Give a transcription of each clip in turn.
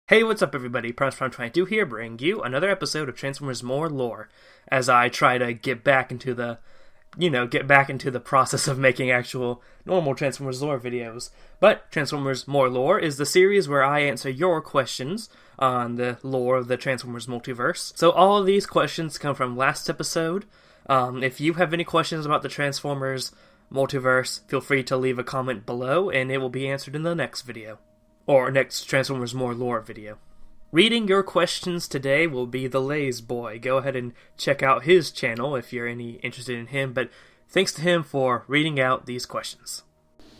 Hey, what's up everybody? Prime22 here, bringing you another episode of Transformers More Lore, as I try to get back into the process of making actual normal Transformers lore videos. But Transformers More Lore is the series where I answer your questions on the lore of the Transformers multiverse. So all of these questions come from last episode. If you have any questions about the Transformers multiverse, feel free to leave a comment below, and it will be answered in the next video. Or next Transformers More Lore video. Reading your questions today will be TheLazeboy. Go ahead and check out his channel if you're interested in him, but thanks to him for reading out these questions.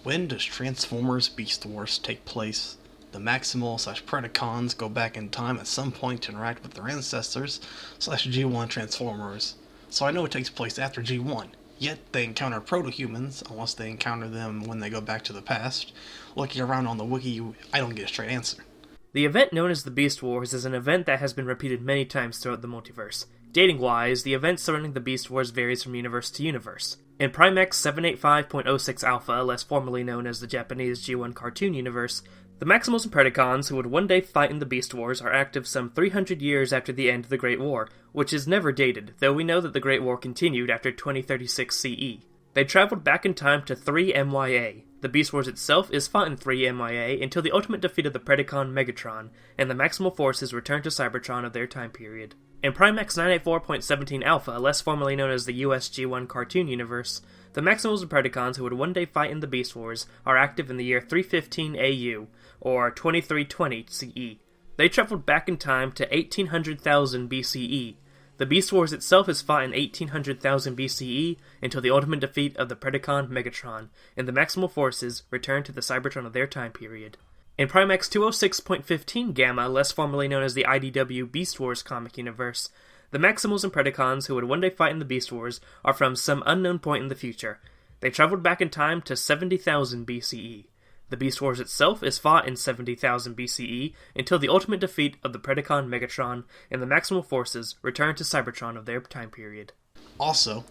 When does Transformers Beast Wars take place? The Maximal/Predacons go back in time at some point to interact with their ancestors/G1 Transformers, so I know it takes place after G1. Yet they encounter proto-humans, unless they encounter them when they go back to the past. Looking around on the wiki, I don't get a straight answer. The event known as the Beast Wars is an event that has been repeated many times throughout the multiverse. Dating-wise, the event surrounding the Beast Wars varies from universe to universe. In Primex 785.06 Alpha, less formally known as the Japanese G1 cartoon universe, the Maximals and Predacons who would one day fight in the Beast Wars are active some 300 years after the end of the Great War, which is never dated, though we know that the Great War continued after 2036 CE. They traveled back in time to 3 MYA. The Beast Wars itself is fought in 3 MYA until the ultimate defeat of the Predacon Megatron, and the Maximal forces return to Cybertron of their time period. In Primex 984.17 Alpha, less formally known as the US G1 cartoon universe, the Maximals and Predacons who would one day fight in the Beast Wars are active in the year 315 AU, or 2320 CE. They traveled back in time to 1800,000 BCE. The Beast Wars itself is fought in 1800,000 BCE until the ultimate defeat of the Predacon Megatron, and the Maximal forces return to the Cybertron of their time period. In Primex 206.15 Gamma, less formally known as the IDW Beast Wars comic universe, the Maximals and Predacons who would one day fight in the Beast Wars are from some unknown point in the future. They traveled back in time to 70,000 BCE. The Beast Wars itself is fought in 70,000 BCE until the ultimate defeat of the Predacon Megatron and the Maximal forces return to Cybertron of their time period. Also,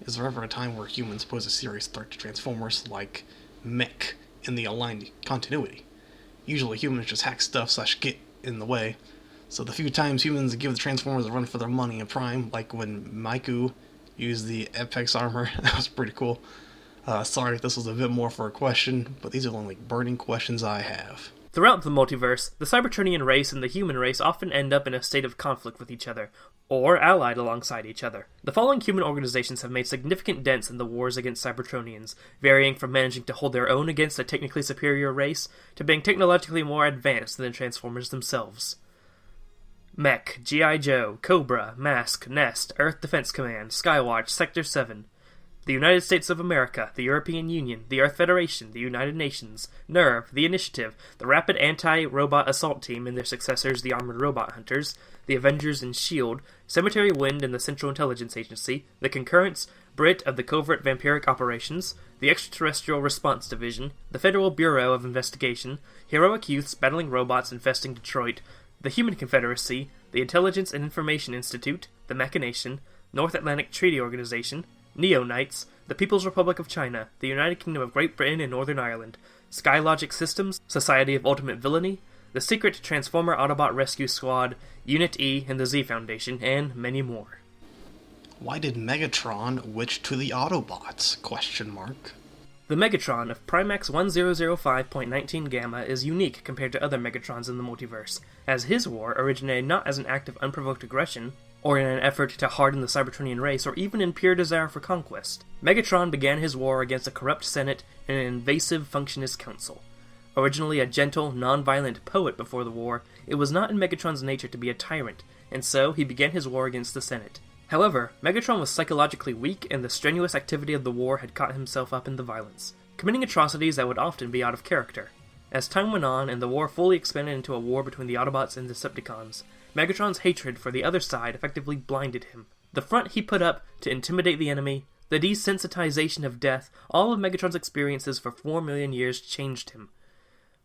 is there ever a time where humans pose a serious threat to Transformers, like mech, in the aligned continuity? Usually humans just hack stuff/get in the way, so the few times humans give the Transformers a run for their money in Prime, like when Maiku used the Apex armor, that was pretty cool. Sorry if this was a bit more for a question, but these are the only burning questions I have. Throughout the multiverse, the Cybertronian race and the human race often end up in a state of conflict with each other, or allied alongside each other. The following human organizations have made significant dents in the wars against Cybertronians, varying from managing to hold their own against a technically superior race, to being technologically more advanced than the Transformers themselves. Mech, G.I. Joe, Cobra, Mask, Nest, Earth Defense Command, Skywatch, Sector 7. The United States of America, the European Union, the Earth Federation, the United Nations, NERV, the Initiative, the Rapid Anti-Robot Assault Team and their successors, the Armored Robot Hunters, the Avengers and S.H.I.E.L.D., Cemetery Wind and the Central Intelligence Agency, the Concurrence, Brit of the Covert Vampiric Operations, the Extraterrestrial Response Division, the Federal Bureau of Investigation, Heroic Youths Battling Robots Infesting Detroit, the Human Confederacy, the Intelligence and Information Institute, the Machination, North Atlantic Treaty Organization, Neo-Knights, the People's Republic of China, the United Kingdom of Great Britain and Northern Ireland, Skylogic Systems, Society of Ultimate Villainy, the Secret Transformer Autobot Rescue Squad, Unit E and the Z Foundation, and many more. Why did Megatron witch to the Autobots? The Megatron of Primex 1005.19 Gamma is unique compared to other Megatrons in the multiverse, as his war originated not as an act of unprovoked aggression, or in an effort to harden the Cybertronian race, or even in pure desire for conquest. Megatron began his war against a corrupt Senate and an invasive Functionist Council. Originally a gentle, non-violent poet before the war, it was not in Megatron's nature to be a tyrant, and so he began his war against the Senate. However, Megatron was psychologically weak, and the strenuous activity of the war had caught himself up in the violence, committing atrocities that would often be out of character. As time went on, and the war fully expanded into a war between the Autobots and Decepticons, Megatron's hatred for the other side effectively blinded him. The front he put up to intimidate the enemy, the desensitization of death, all of Megatron's experiences for 4 million years changed him.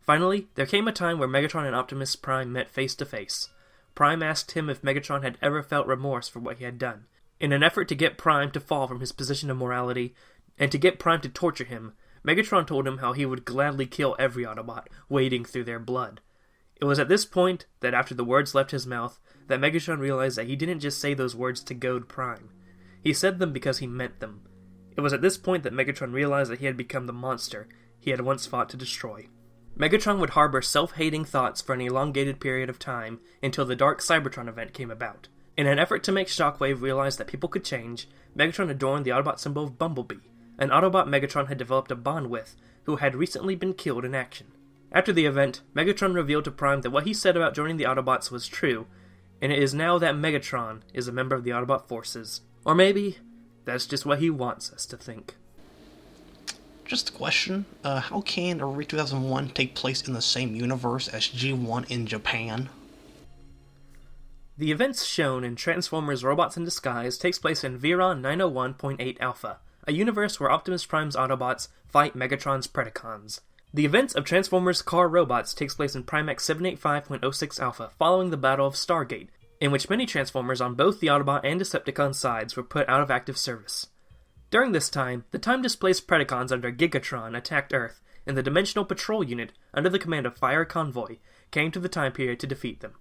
Finally, there came a time where Megatron and Optimus Prime met face to face. Prime asked him if Megatron had ever felt remorse for what he had done. In an effort to get Prime to fall from his position of morality, and to get Prime to torture him, Megatron told him how he would gladly kill every Autobot, wading through their blood. It was at this point that after the words left his mouth, that Megatron realized that he didn't just say those words to goad Prime. He said them because he meant them. It was at this point that Megatron realized that he had become the monster he had once fought to destroy. Megatron would harbor self-hating thoughts for an elongated period of time until the Dark Cybertron event came about. In an effort to make Shockwave realize that people could change, Megatron adorned the Autobot symbol of Bumblebee, an Autobot Megatron had developed a bond with, who had recently been killed in action. After the event, Megatron revealed to Prime that what he said about joining the Autobots was true, and it is now that Megatron is a member of the Autobot forces. Or maybe, that's just what he wants us to think. Just a question, how can Array 2001 take place in the same universe as G1 in Japan? The events shown in Transformers Robots in Disguise takes place in Viron 901.8 Alpha, a universe where Optimus Prime's Autobots fight Megatron's Predacons. The events of Transformers Car Robots takes place in Primex 785.06 Alpha following the Battle of Stargate, in which many Transformers on both the Autobot and Decepticon sides were put out of active service. During this time, the time-displaced Predacons under Gigatron attacked Earth, and the Dimensional Patrol Unit, under the command of Fire Convoy, came to the time period to defeat them.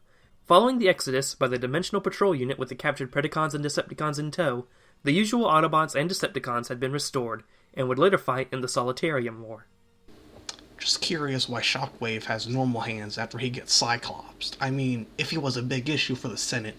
Following the exodus by the Dimensional Patrol Unit with the captured Predacons and Decepticons in tow, the usual Autobots and Decepticons had been restored, and would later fight in the Solitarium War. Just curious why Shockwave has normal hands after he gets Cyclopsed. I mean, if he was a big issue for the Senate,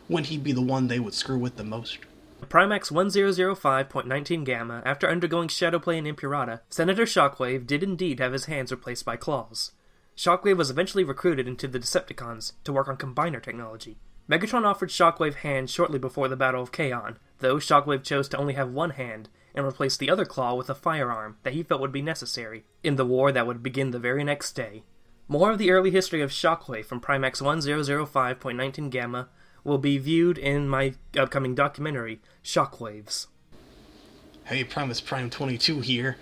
wouldn't he be the one they would screw with the most? Primax 1005.19 Gamma, after undergoing Shadowplay and Impurata, Senator Shockwave did indeed have his hands replaced by claws. Shockwave was eventually recruited into the Decepticons to work on combiner technology. Megatron offered Shockwave hands shortly before the Battle of Kaon, though Shockwave chose to only have one hand and replace the other claw with a firearm that he felt would be necessary in the war that would begin the very next day. More of the early history of Shockwave from Primax 1005.19 Gamma will be viewed in my upcoming documentary, Shockwaves. Hey, Primus Prime 22 here.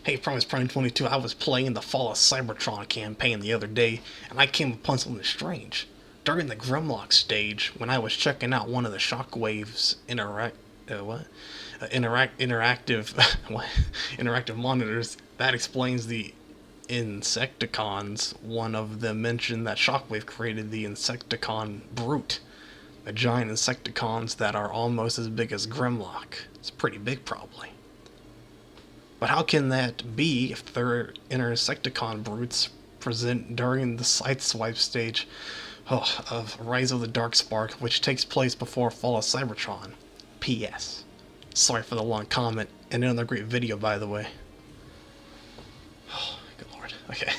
Hey, Primus Prime 22, I was playing the Fall of Cybertron campaign the other day, and I came upon something strange. During the Grimlock stage, when I was checking out one of the Shockwave's interactive monitors, that explains the Insecticons. One of them mentioned that Shockwave created the Insecticon Brute, the giant Insecticons that are almost as big as Grimlock. It's pretty big, probably. But how can that be if their Insecticon Brutes present during the Sideswipe stage of Rise of the Dark Spark, which takes place before Fall of Cybertron? P.S. Sorry for the long comment, and another great video, by the way. Good lord. Okay,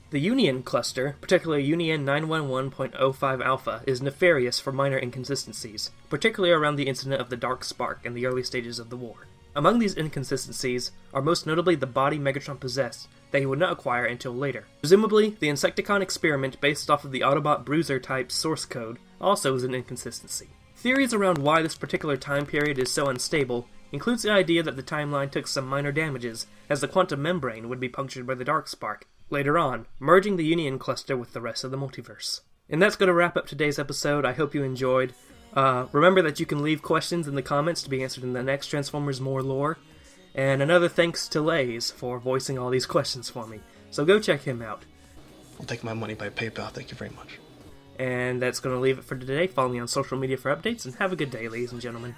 The Union cluster, particularly Union 911.05 Alpha, is nefarious for minor inconsistencies, particularly around the incident of the Dark Spark in the early stages of the war. Among these inconsistencies are most notably the body Megatron possessed that he would not acquire until later. Presumably, the Insecticon experiment based off of the Autobot Bruiser-type source code also is an inconsistency. Theories around why this particular time period is so unstable includes the idea that the timeline took some minor damages, as the quantum membrane would be punctured by the Dark Spark, later on, merging the Union cluster with the rest of the multiverse. And that's going to wrap up today's episode. I hope you enjoyed. Remember that you can leave questions in the comments to be answered in the next Transformers More Lore. And another thanks to Lays for voicing all these questions for me. So go check him out. I'll take my money by PayPal. Thank you very much. And that's going to leave it for today. Follow me on social media for updates, and have a good day, ladies and gentlemen.「